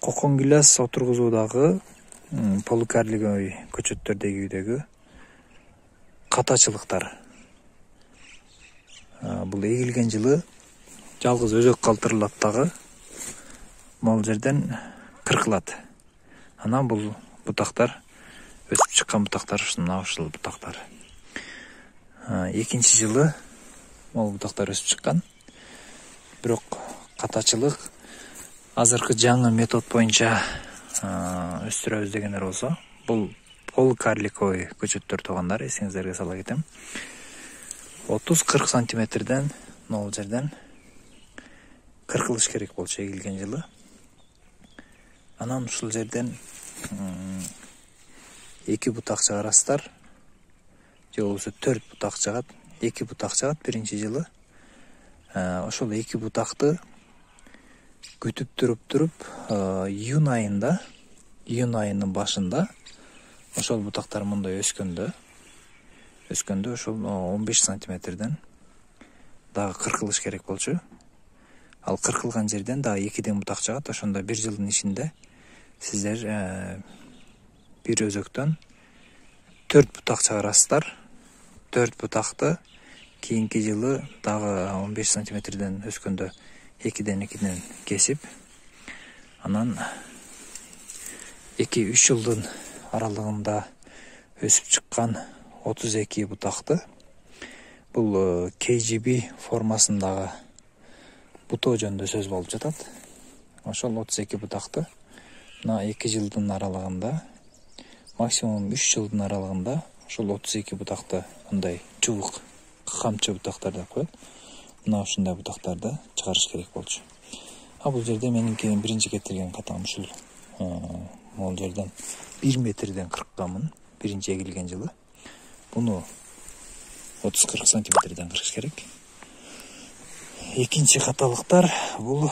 Кокон гилес отургузуудагы полукарлиговый көчөттөрдөгү катачылыктар. Бул эгилген жылы жалгыз өзөк калтырылат дагы могул жерден кыркылат. Анан бул бутактар өсүп чыккан бутактар ушул бутактар. Экинчи жылы могул бутактар өсүп чыккан. Бирок катачылык азыркы жаңы метод боюнча өстүрөбүз дегендер болсо, бул полукарликовый көчөттөр туугандар, эсиңиздерге сала кетем. 30-40 сантиметрден могул жерден кыркылыш керек болчу эгилген жылы. Анан ушул жерден 2 бутак чыгарасыздар, же болбосо 4 бутак чыгат. 2 бутак чыгат биринчи жылы. Ошол 2 бутакты күтүп туруп июнь айынын башында ошол бутактар мындай өскөндө ошол 15 сантиметрден дагы кыркылыш керек болчу. Ал кыркылган жерден дагы 2 бутак чыгат. Ошондо 1 жылдын ичинде сиздер бир өзөктөн 4 бутак чыгарасыздар. 4 бутакты кийинки жылы дагы 15 сантиметрден өскөндө 2-ден кесип, анан 2-3 жылдын аралыгында өсүп чыккан 32 бутакты, бул KGB формасындагы бутоо жөнүндө сөз болуп жатат. Ошол 32 бутакты мына 2 жылдын аралыгында, максимум 3 жылдын аралыгында ошол 32 бутакты мындай чубук камчы бутактар деп коет. Мына ушундай бутактарды чыгарыш керек болчу. Бул жерде менин биринчи кетирген катам ушул могул жерден 1 метрден кыркканмын биринчи эгилген жылы. Буну 30-40 сантиметрден кыркыш керек. Экинчи каталыктар бул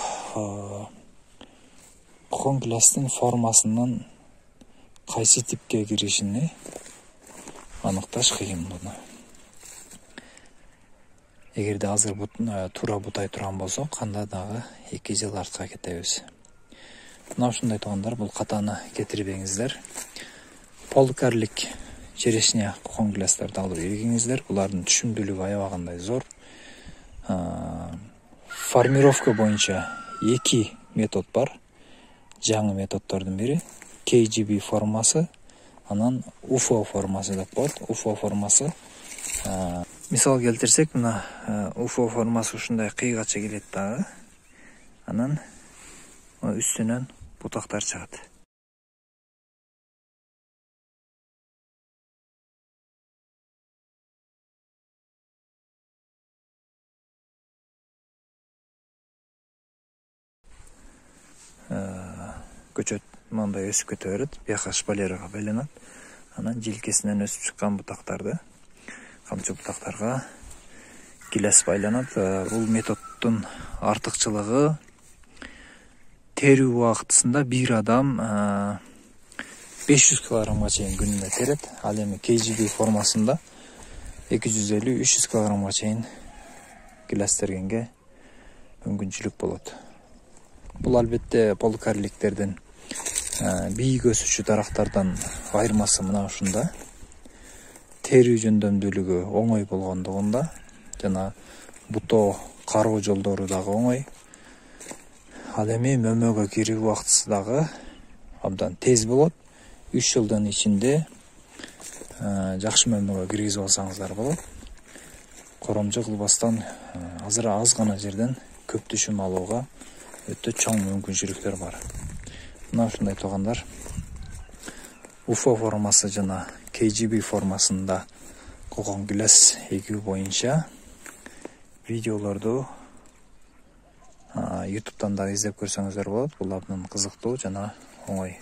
кокон гилестин формасынын кайсы типке киришини аныкташ кыйын буну. Эгерде азыр туура бутай турган болсок, анда дагы 2 жыл артка кетебиз. Мына ушундай туугандар, бул катаны кетирбеңиздер. Полукарлик черешня кокон гилестерди алып эгиңиздер. Булардын түшүмдүүлүгү аябагандай зор. Формировка боюнча 2 метод бар. Жаңы методдордун бири KGB формасы, анан UFO формасы деп коет. UFO формасы мисал келтирсек, мына UFO формасы ушундай кыйгача келет дагы. Анан үстүнөн бутактар чыгат. Көчөт мындай өсүп кете берет, бияка шпалерага байланат. Анан желкесинен өсүп чыккан бутактарды камчы бутактарга гилес байланат. Бул методдун артыкчылыгы терүү убактысында бир адам 500 килограммга чейин күнүнө терет. Ал эми KGB формасында 250-300 килограммга чейин гилес тергенге мүмкүнчүлүк болот. Бул албетте полукарликтердин бийик өсүчү дарактардан айырмасы мына ушунда. Терүү жөндөмдүүлүгү оңой болгондугунда, жана бутоо кароо жолдору дагы оңой. Ал эми мөмөгө кирүү убактысы дагы абдан тез болот. 3 жылдын ичинде жакшы мөмөгө киргизип алсаңыздар болот. Коромжо кылбастан азыр аз гана жерден көп түшүм алууга өтө чоң мүмкүнчүлүктөр бар. Мына ушундай туугандар, UFO формасы жана KGB формасында кокон гилес эгүү боюнча видеолорду YouTube'дан да издеп көрсөңүздөр болот. Бул абдан кызыктуу жана оңой.